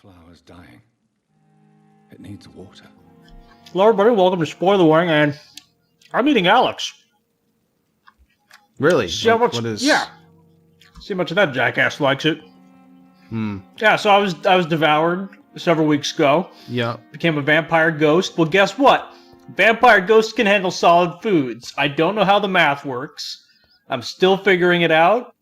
flower's dying. It needs water. Hello, everybody. Welcome to Spoiler Warning, and I'm eating Alex. Really? See how much? What is? Yeah. See how much of that jackass likes it. Yeah. So I was devoured several weeks ago. Yeah. Became a vampire ghost. Well, guess what? Vampire ghosts can handle solid foods. I don't know how the math works. I'm still figuring it out.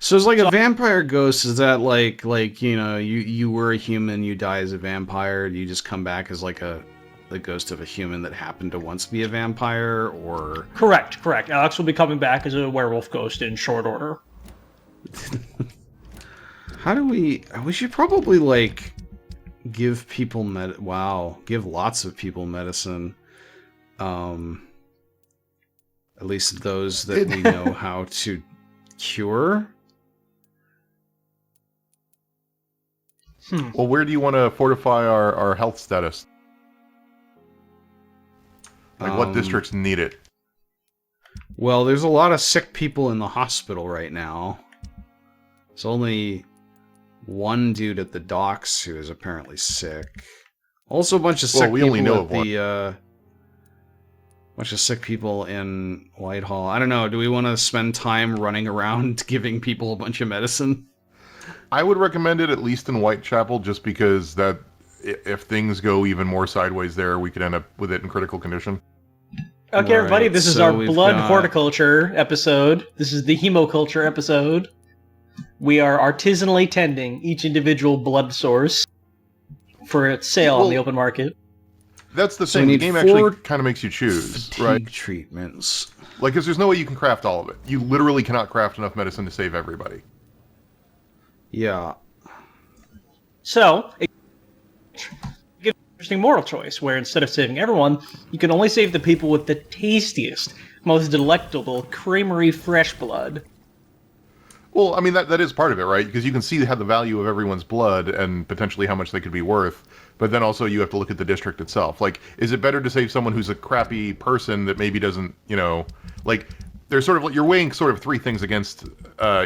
So it's like a vampire ghost. Is that like you know you were a human, you die as a vampire, you just come back as like the ghost of a human that happened to once be a vampire, or? Correct. Alex will be coming back as a werewolf ghost in short order. How do we? We should probably like give people give lots of people medicine. At least those that we know how to cure. Well, where do you want to fortify our health status? Like, what districts need it? Well, there's a lot of sick people in the hospital right now. There's only one dude at the docks who is apparently sick. Also, a bunch of sick we people only know at of one. Bunch of sick people in Whitehall. I don't know. Do we want to spend time running around giving people a bunch of medicine? I would recommend it at least in Whitechapel, just because that if things go even more sideways there, we could end up with it in critical condition. Okay, everybody, this is so our we've blood got- horticulture episode. This is the hemoculture episode. We are artisanally tending each individual blood source for its sale on the open market. That's the So thing. we The need game 4 actually kind of makes you choose, Fatigue right? treatments. Like, because there's no way you can craft all of it. You literally cannot craft enough medicine to save everybody. Yeah. So, it gives an interesting moral choice, where instead of saving everyone, you can only save the people with the tastiest, most delectable, creamery fresh blood. Well, I mean, that is part of it, right? Because you can see how the value of everyone's blood and potentially how much they could be worth, but then also you have to look at the district itself. Like, is it better to save someone who's a crappy person that maybe doesn't, like, there's sort of, you're weighing sort of 3 things against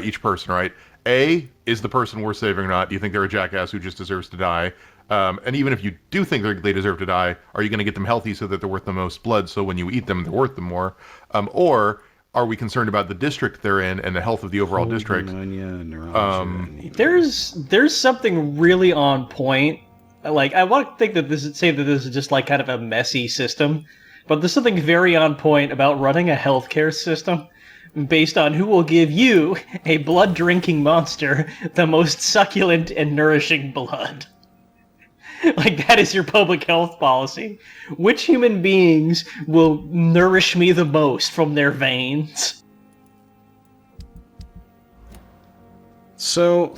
each person, right? A, is the person worth saving or not? Do you think they're a jackass who just deserves to die? And even if you do think they deserve to die, are you going to get them healthy so that they're worth the most blood, so when you eat them, they're worth them more? Or are we concerned about the district they're in and the health of the overall district? There's something really on point. Like, I want to think that this is just like kind of a messy system, but there's something very on point about running a healthcare system based on who will give you, a blood-drinking monster, the most succulent and nourishing blood. Like, that is your public health policy. Which human beings will nourish me the most from their veins? So,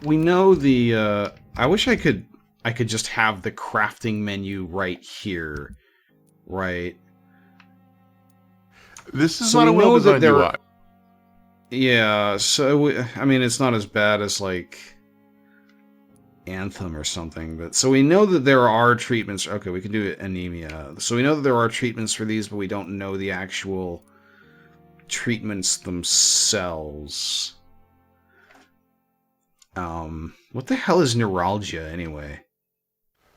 we know the, I wish I could just have the crafting menu right here, right? This is So not a we know that well-designed there UI. are- Yeah, so, I mean, it's not as bad as, like, Anthem or something, but so we know that there are treatments. Okay, we can do anemia. So we know that there are treatments for these, but we don't know the actual treatments themselves. What the hell is neuralgia anyway?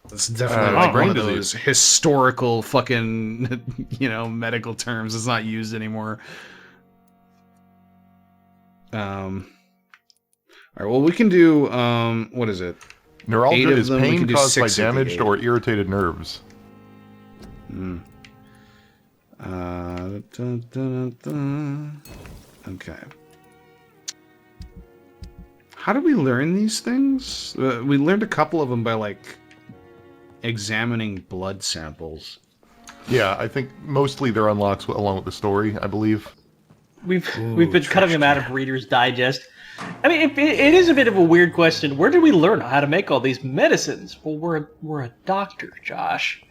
That's definitely like brain one of disease. those historical fucking, medical terms. It's not used anymore. All right, well, we can do, what is it? 8 Neuralgia of is them, we pain can do caused by 6 of the damaged 8. or irritated nerves. Okay. How do we learn these things? We learned a couple of them by, like, examining blood samples. Yeah, I think mostly they're unlocks along with the story, I believe. We've been cutting them out of Reader's Digest. I mean, it is a bit of a weird question. Where did we learn how to make all these medicines? Well, we're a doctor, Josh.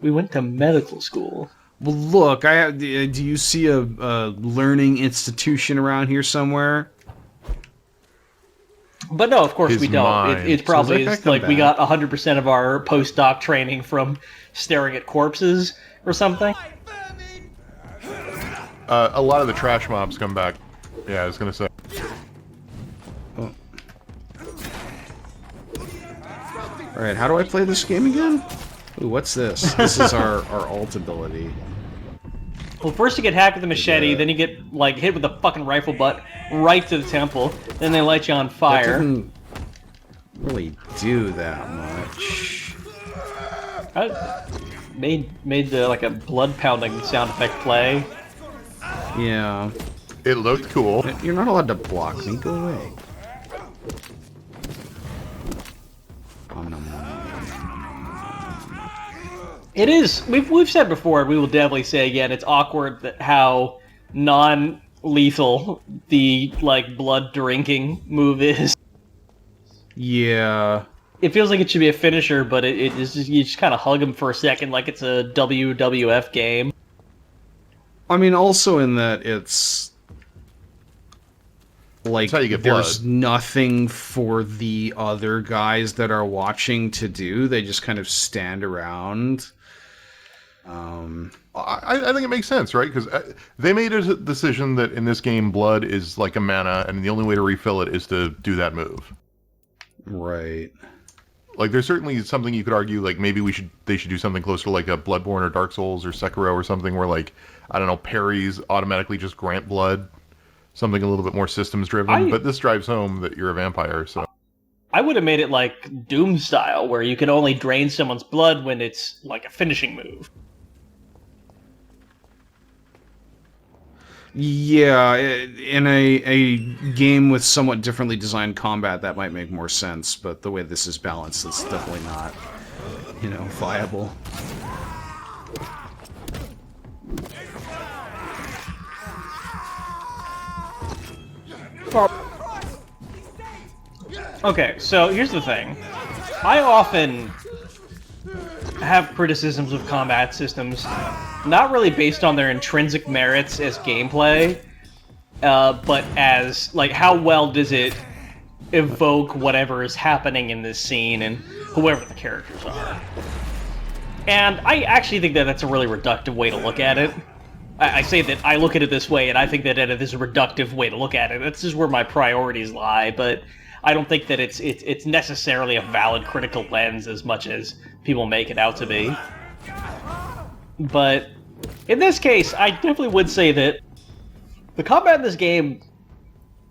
We went to medical school. Well, look, do you see a learning institution around here somewhere? But no, of course His we don't. mind. It probably So is come like we back. got 100% of our postdoc training from staring at corpses or something. A lot of the trash mobs come back. Yeah, I was gonna say. Oh. Alright, how do I play this game again? Ooh, what's this? This is our alt ability. Well, first you get hacked with a machete, then you get, like, hit with a fucking rifle butt right to the temple, then they light you on That fire. didn't really do that much. I made the, like, a blood-pounding sound effect play. Yeah. It looked cool. You're not allowed to block me. Go away. Nom, nom, nom. It is. We've said before, and we will definitely say again. It's awkward that how non-lethal the like blood drinking move is. Yeah. It feels like it should be a finisher, but it is just, you just kind of hug him for a second, like it's a WWF game. I mean, also in that it's like how you get there's blood. nothing for the other guys that are watching to do. They just kind of stand around. I think it makes sense, right? Because they made a decision that in this game, blood is like a mana, and the only way to refill it is to do that move. Right. Like, there's certainly something you could argue, like, maybe they should do something closer to, like, a Bloodborne or Dark Souls or Sekiro or something where, like, I don't know, parries automatically just grant blood. Something a little bit more systems-driven. But this drives home that you're a vampire, so... I would have made it like Doom style, where you can only drain someone's blood when it's like a finishing move. Yeah, in a game with somewhat differently designed combat, that might make more sense, but the way this is balanced, it's definitely not, you know, viable. Okay, so here's the thing. I often have criticisms of combat systems, not really based on their intrinsic merits as gameplay, but as, like, how well does it evoke whatever is happening in this scene and whoever the characters are. And I actually think that that's a really reductive way to look at it. I say that I look at it this way, and I think that it is a reductive way to look at it. That's just where my priorities lie, but I don't think that it's necessarily a valid critical lens as much as people make it out to be. But in this case, I definitely would say that the combat in this game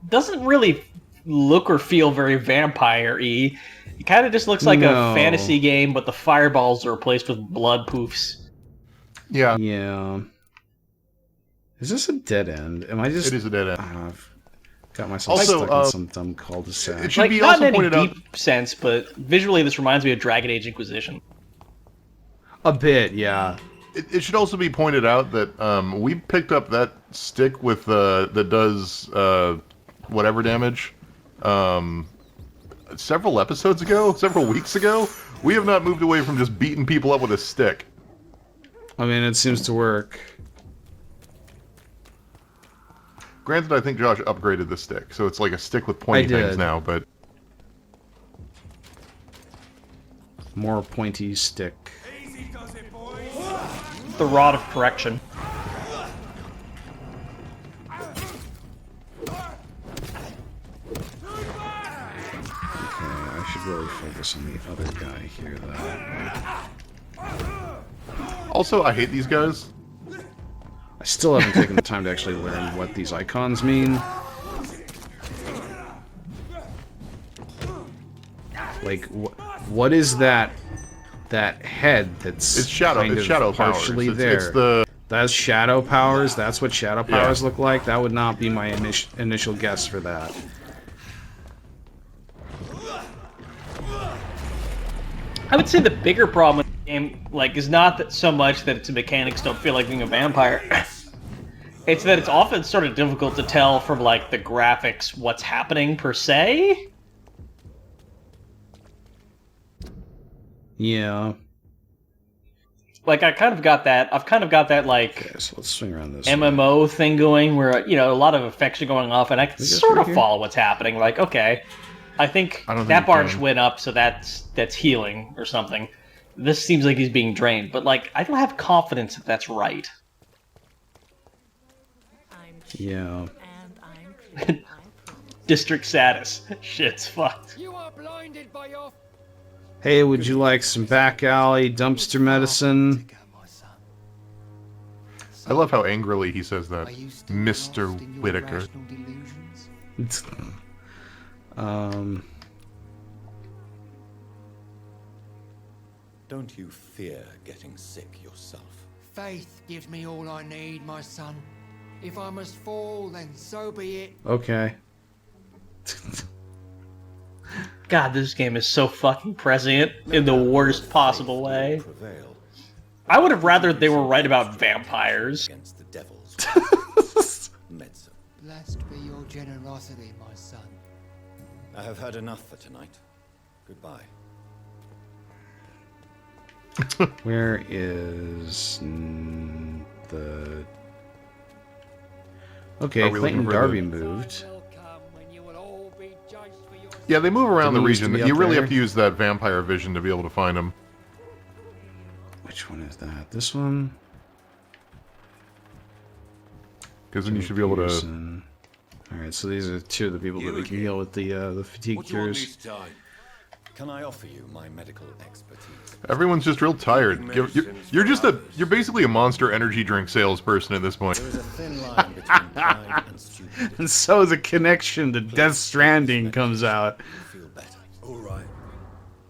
doesn't really look or feel very vampire-y. It kind of just looks like a fantasy game, but the fireballs are replaced with blood poofs. Yeah. Yeah. Is this a dead end? Am I just... It is a dead end. I've got myself stuck in some dumb cul-de-sac. It should be not also in any pointed out... deep sense, but visually this reminds me of Dragon Age Inquisition. A bit, yeah. It should also be pointed out that we picked up that stick with that does whatever damage several episodes ago, several weeks ago. We have not moved away from just beating people up with a stick. I mean, it seems to work. Granted, I think Josh upgraded the stick, so it's like a stick with pointy things now, but... More pointy stick. The Rod of Correction. Okay, I should really focus on the other guy here, though. Also, I hate these guys. I still haven't taken the time to actually learn what these icons mean. Like, what is that head that's It's shadow. kind It's of shadow partially powers. there? It's the... That's shadow powers? That's what shadow powers look like? That would not be my initial guess for that. I would say the bigger problem with the game, like, is not that so much that its mechanics don't feel like being a vampire. It's that it's often sort of difficult to tell from, like, the graphics what's happening per se. Yeah. Like, I've kind of got that, like, Okay, so let's swing around this MMO thing going where, you know, a lot of effects are going off, and I can sort of follow what's happening. Like, okay, I think that bar just went up, so that's healing or something. This seems like he's being drained, but, like, I don't have confidence that that's right. Yeah. District status. Shit's fucked. You are blinded by your... Hey, would you like some back alley dumpster medicine? I love how angrily he says that, Mr. Whitaker. Don't you fear getting sick yourself? Faith gives me all I need, my son. If I must fall, then so be it. Okay. God, this game is so fucking prescient in the worst possible way. Prevail I would have rather they were right about vampires. against the devil's medicine. Blessed be your generosity, my son. I have had enough for tonight. Goodbye. Where is the... Okay, Are we Clayton looking for Darby the- moved. Will come when you will all be judged for your Yeah, they move around the Didn't he used to region. be You up really there? have to use that vampire vision to be able to find them. Which one is that? This one? Because then you should be able to... Peterson. Alright, so these are two of the people that we can heal with the fatigue cures. Can I offer you my medical expertise? Everyone's just real tired. You're basically a Monster energy drink salesperson at this point. There is a thin line between pride and stupidity. And so the connection to Death Stranding comes out. Feel better. All right.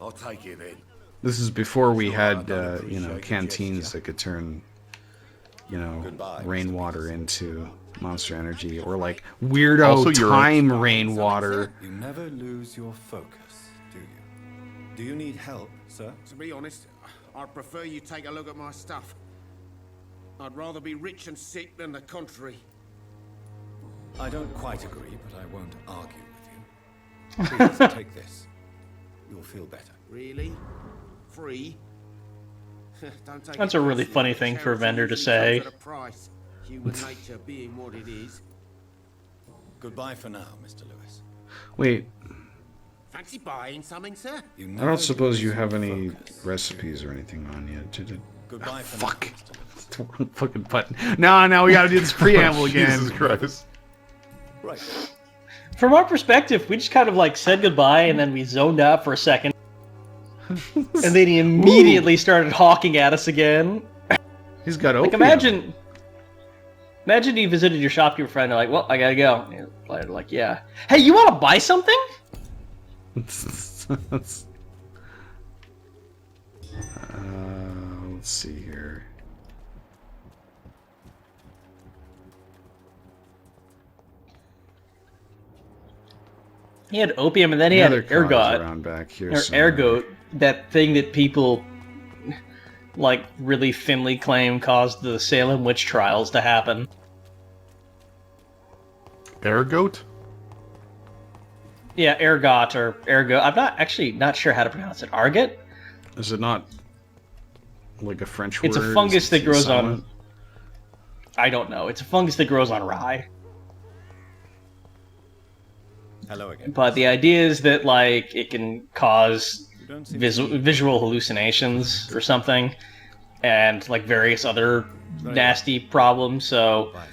I'll take it then. This is before we had, you know, canteens that could turn, you know, rainwater into Monster Energy, or like weirdo Also, you're time rainwater. You never lose your focus, do you? Do you need help, sir? To be honest, I'd prefer you take a look at my stuff. I'd rather be rich and sick than the contrary. I don't quite agree, but I won't argue with you. Please take this. You'll feel better. Really? Free? Don't take That's it a really personally, funny but thing for a charity vendor to usually say. comes at a price. Human nature being what it is. Goodbye for now, Mr. Lewis. Wait, Fancy buying something, sir? You I never don't suppose lose you your have any focus. recipes or anything on you. Goodbye for Fuck. now, Mr. Lewis. Fucking button. No, we gotta do this preamble Jesus again. Christ. Right. From our perspective, we just kind of like said goodbye and then we zoned out for a second. And then he immediately started hawking at us again. He's got Like, opium. imagine you visited your shopkeeper friend and like, well, I gotta go. And you're like, yeah. Hey, you want to buy something? Let's see here. He had opium and then he Another had cause ergot. around back here. Or somewhere. ergot, that thing that people like really thinly claim caused the Salem witch trials to happen. Airgoat? Yeah, ergot or ergot. I'm not sure how to pronounce it. Argot? Is it not like a French word? It's a fungus Is that it grows silent? on. I don't know. It's a fungus that grows on rye. Hello again. But the idea is that like it can cause You don't seem to visual hallucinations or something, and like various other nasty problems. So Bye.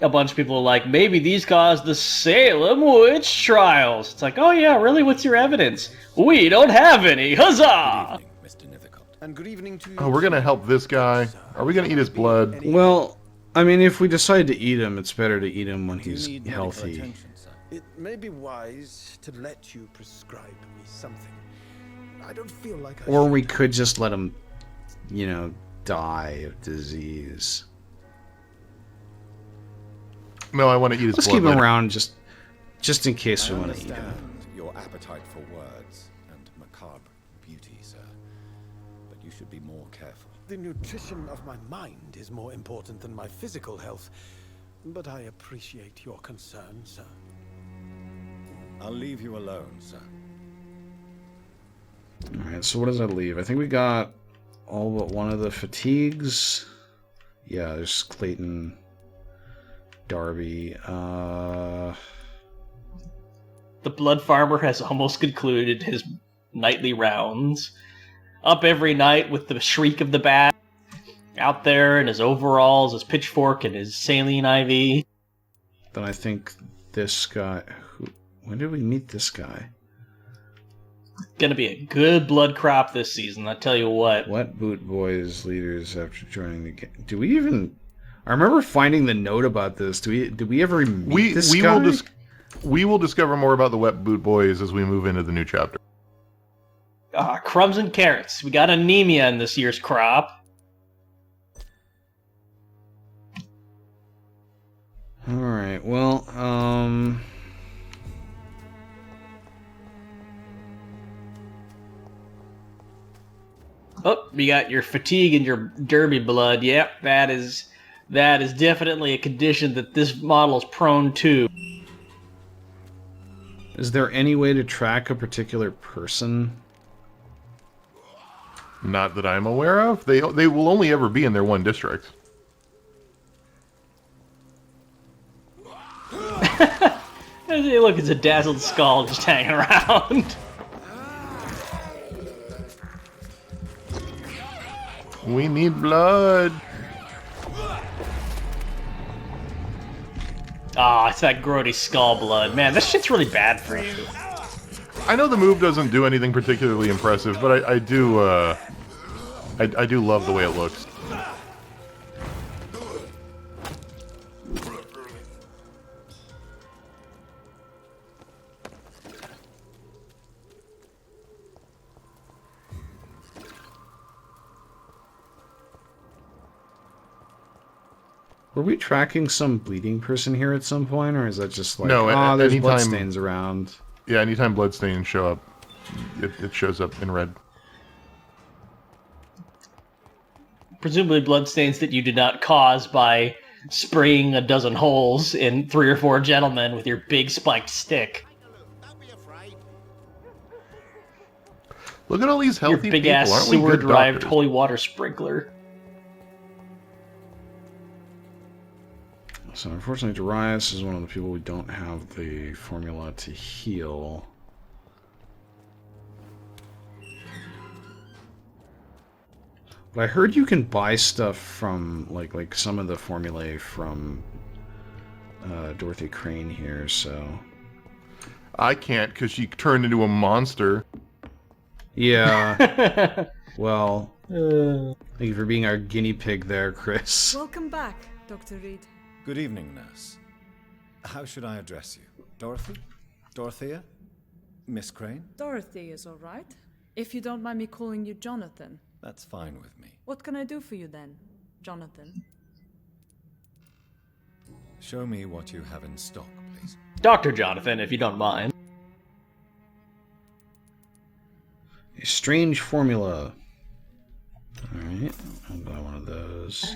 a bunch of people are like, maybe these caused the Salem witch trials. It's like, oh yeah, really? What's your evidence? We don't have any. Huzzah! Evening, Mr. Nithercott. And good evening to you. Oh, we're gonna help this guy. Are we gonna eat his blood? Well, I mean, if we decide to eat him, it's better to eat him when Do you he's need medical healthy. attention, sir? It may be wise to let you prescribe me something. I don't feel like I Or should. we could just let him, you know, die of disease. No, I want to eat his Let's blood. keep him later. around just in case I we want to eat him. understand your appetite for words and macabre beauty, sir. But you should be more careful. The nutrition of my mind is more important than my physical health. But I appreciate your concern, sir. I'll leave you alone, sir. Alright, so what does that leave? I think we got all but one of the fatigues. Yeah, there's Clayton, Darby. The blood farmer has almost concluded his nightly rounds. Up every night with the shriek of the bat. Out there in his overalls, his pitchfork, and his saline IV. Then I think this guy... When did we meet this guy? Gonna be a good blood crop this season, I tell you what. Wet Boot Boys leaders after joining the game. Do we even... I remember finding the note about this. Did we ever meet this guy? We will discover more about the Wet Boot Boys as we move into the new chapter. Crumbs and carrots. We got anemia in this year's crop. Alright, well, Oh, you got your fatigue and your derby blood. Yep, that is definitely a condition that this model is prone to. is there any way to track a particular person? Not that I'm aware of. They will only ever be in their one district. Hey, look, it's a dazzled skull just hanging around. We need blood. Ah, it's that grody skull blood. Man, this shit's really bad for you. I know the move doesn't do anything particularly impressive, but I do love the way it looks. Were we tracking some bleeding person here at some point, or is that just like, No, there's anytime- bloodstains around? Yeah, anytime bloodstains show up, it shows up in red. Presumably bloodstains that you did not cause by spraying a dozen holes in 3 or 4 gentlemen with your big spiked stick. Don't be afraid. Look at all these Your healthy big people. ass Aren't we sewer good derived doctors? holy water sprinkler. So unfortunately, Darius is one of the people we don't have the formula to heal. But I heard you can buy stuff from, like some of the formulae from Dorothy Crane here, so... I can't because she turned into a monster. Yeah. Well, thank you for being our guinea pig there, Chris. Welcome back, Dr. Reed. Good evening, nurse. How should I address you? Dorothy? Dorothea? Miss Crane? Dorothy is all right. If you don't mind me calling you Jonathan. That's fine with me. What can I do for you then, Jonathan? Show me what you have in stock, please. Dr. Jonathan, if you don't mind. A strange formula. Alright, I'll buy one of those.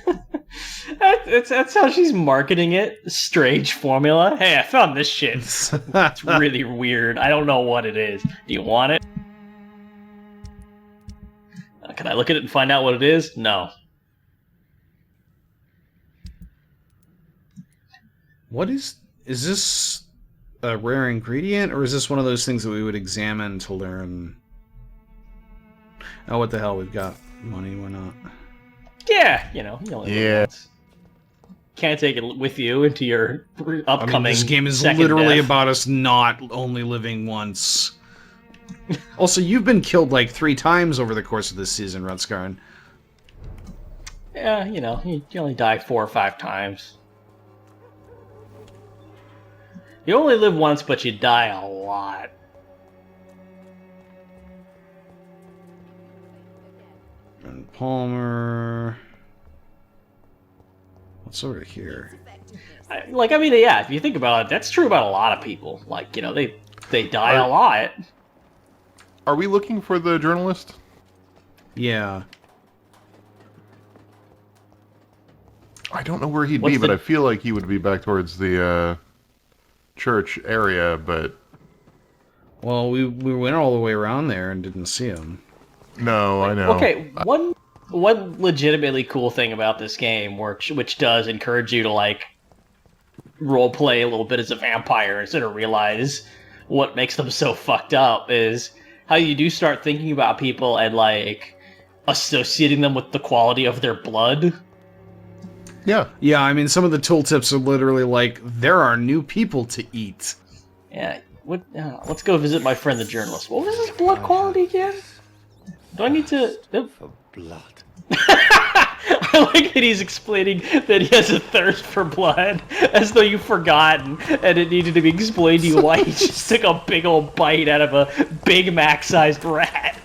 That's how she's marketing it. Strange formula. Hey, I found this shit. It's really weird. I don't know what it is. Do you want it? Can I look at it and find out what it is? No. What is this a rare ingredient, or is this one of those things that we would examine to learn? Oh, what the hell, we've got money, why not? Yeah, you only live Yeah. once. Can't take it with you into your upcoming. I mean, this game is second literally death. about us not only living once. Also, you've been killed like 3 times over the course of this season, Rutskarn. Yeah, you only die 4 or 5 times. You only live once, but you die a lot. And Palmer. What's over here? Yeah, if you think about it, that's true about a lot of people. Like, they die a lot. Are we looking for the journalist? Yeah. I don't know where he'd What's be, but the- I feel like he would be back towards the church area, but... Well, we went all the way around there and didn't see him. No, I know. Okay, one legitimately cool thing about this game, which does encourage you to, like, roleplay a little bit as a vampire instead of realize what makes them so fucked up, is how you do start thinking about people and, like, associating them with the quality of their blood. Yeah. Yeah, I mean, some of the tooltips are literally like, there are new people to eat. Yeah, let's go visit my friend the journalist. What was his blood quality again? Do I need to... For blood. I like that he's explaining that he has a thirst for blood, as though you've forgotten, and it needed to be explained to you why he just took a big old bite out of a Big Mac-sized rat.